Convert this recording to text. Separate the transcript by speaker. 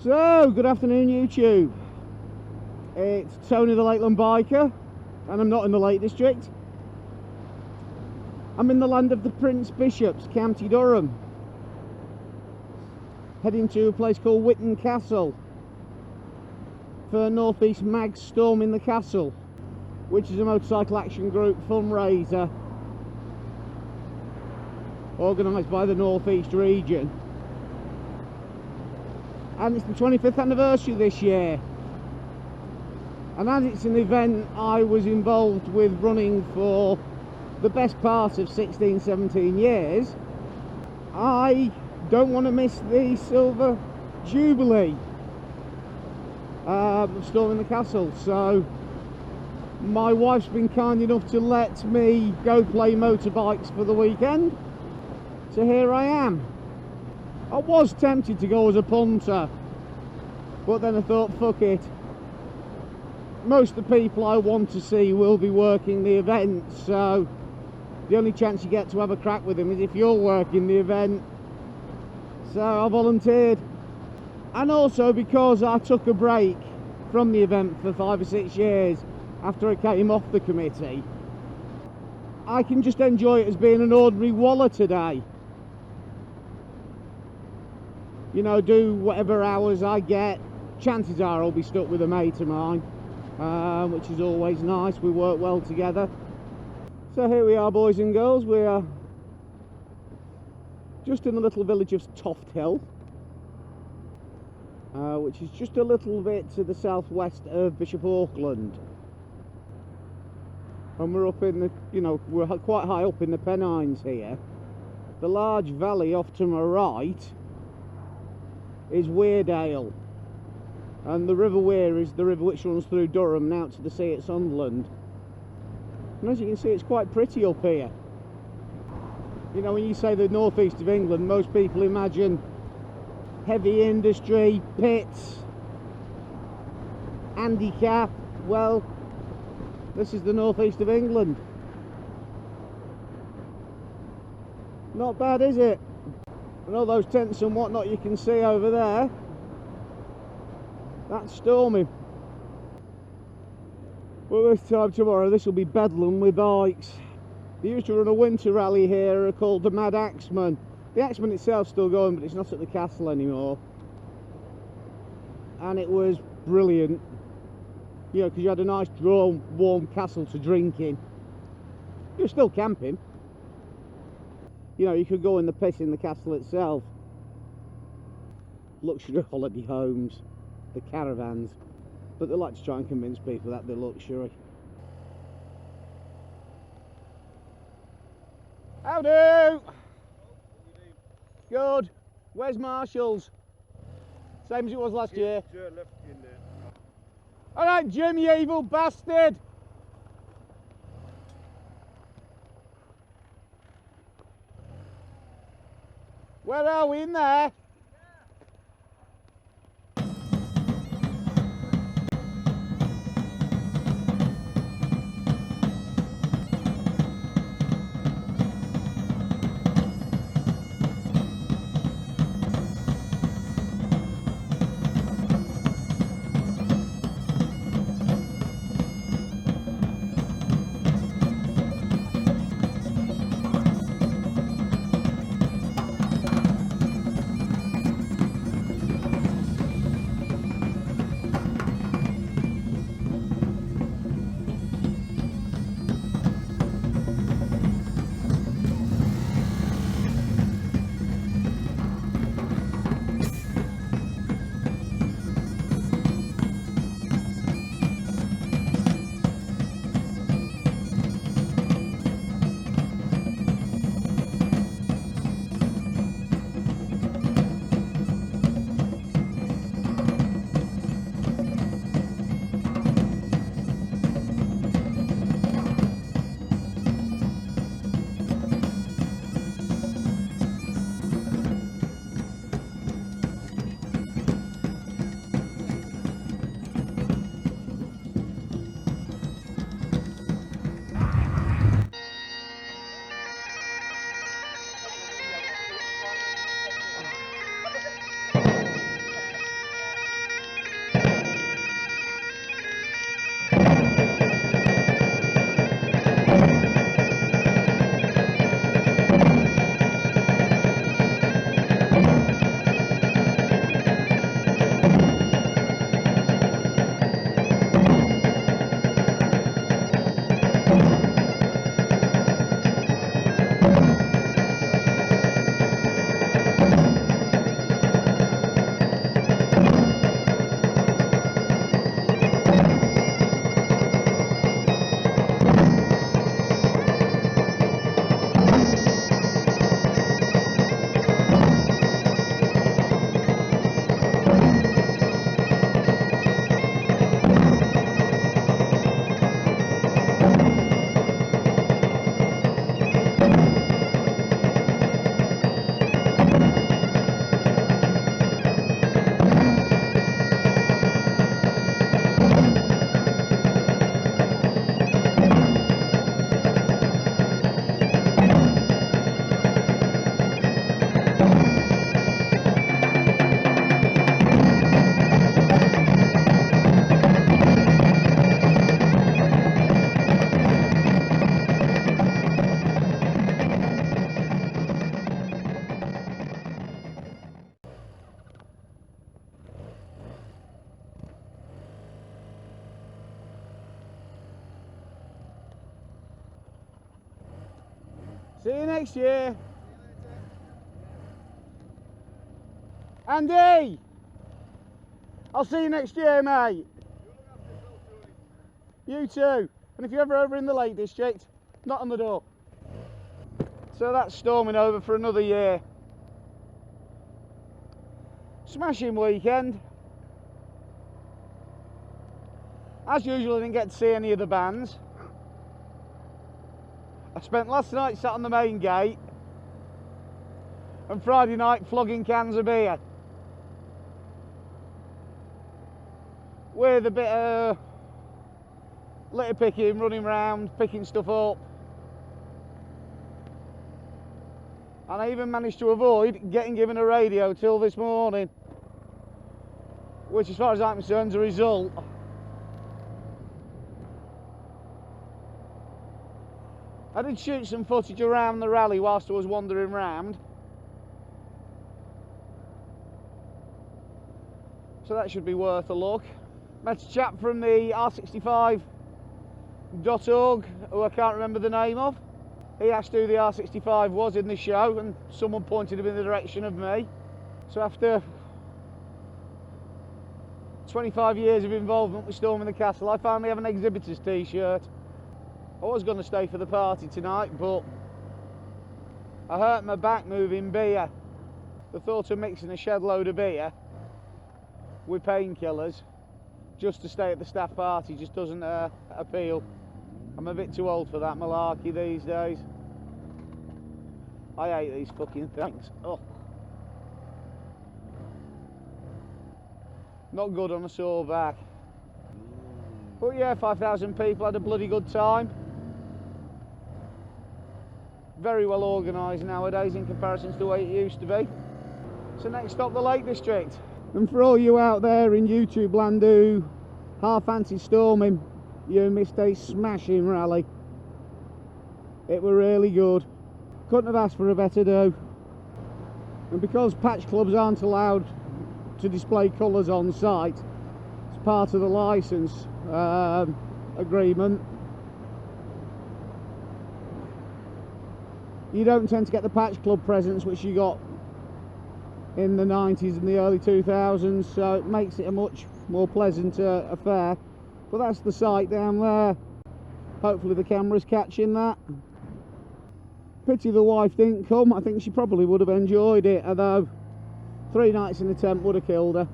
Speaker 1: So, good afternoon YouTube. It's Tony the Lakeland Biker, and I'm not in the Lake District. I'm in the land of the Prince Bishops, County Durham. Heading to a place called Stormin the Castle for North East Mag's Stormin the Castle, which is a motorcycle action group fundraiser organised by the North East region. And it's the 25th anniversary this year, and as it's an event I was involved with running for the best part of 16-17 years, I don't want to miss the silver jubilee of Stormin the Castle. So my wife's been kind enough to let me go play motorbikes for the weekend, so here I am. I was tempted to go as a punter, but then I thought, fuck it. Most of the people I want to see will be working the event, so the only chance you get to have a crack with them is if you're working the event. So I volunteered. And also because I took a break from the event for 5 or 6 years after I came off the committee, I can just enjoy it as being an ordinary waller today. You know, do whatever hours I get. Chances are I'll be stuck with a mate of mine, which is always nice. We work well together. So here we are, boys and girls. We are just in the little village of Toft Hill, which is just a little bit to the southwest of Bishop Auckland. And we're up in the, we're quite high up in the Pennines here. The large valley off to my right is Weardale, and the River Wear is the river which runs through Durham and out to the sea at Sunderland. And as you can see, it's quite pretty up here. You know, when you say the northeast of England, most people imagine heavy industry, pits, handicap. Well, this is the northeast of England. Not bad, is it? And all those tents and whatnot you can see over there, that's Stormin. Well, this time tomorrow this will be bedlam with bikes. They used to run a winter rally here called the Mad Axeman. The Axeman itself's still going, but it's not at the castle anymore. And it was brilliant, because you had a nice warm castle to drink in. You're still camping. You could go in the piss in the castle itself. Luxury holiday homes, the caravans, but they like to try and convince people that they're luxury. Howdo! Good. Where's Marshall's? Same as it was last year. Alright, Jim, you evil bastard! Where are we, in there? See you next year. Andy! I'll see you next year, mate. You too. And if you're ever over in the Lake District, knock on the door. So that's storming over for another year. Smashing weekend. As usual, I didn't get to see any of the bands. I spent last night sat on the main gate and Friday night flogging cans of beer with a bit of litter picking, running around, picking stuff up. And I even managed to avoid getting given a radio till this morning, which as far as I'm concerned is a result. I did shoot some footage around the rally whilst I was wandering round, so that should be worth a look. Met a chap from the R65.org who I can't remember the name of. He asked who the R65 was in the show and someone pointed him in the direction of me. So after 25 years of involvement with Stormin the Castle, I finally have an exhibitor's t-shirt. I was going to stay for the party tonight, but I hurt my back moving beer. The thought of mixing a shed load of beer with painkillers just to stay at the staff party just doesn't appeal. I'm a bit too old for that malarkey these days. I hate these fucking things. Oh. Not good on a sore back. But yeah, 5,000 people, had a bloody good time. Very well organised nowadays in comparison to the way it used to be. So next stop, the Lake District. And for all you out there in YouTube land who half fancy storming, you missed a smashing rally. It were really good. Couldn't have asked for a better do. And because patch clubs aren't allowed to display colours on site, it's part of the licence agreement. You don't tend to get the patch club presence which you got in the 90s and the early 2000s, so it makes it a much more pleasant affair. But that's the site down there. Hopefully the camera's catching that. Pity the wife didn't come. I think she probably would have enjoyed it, although 3 nights in a tent would have killed her.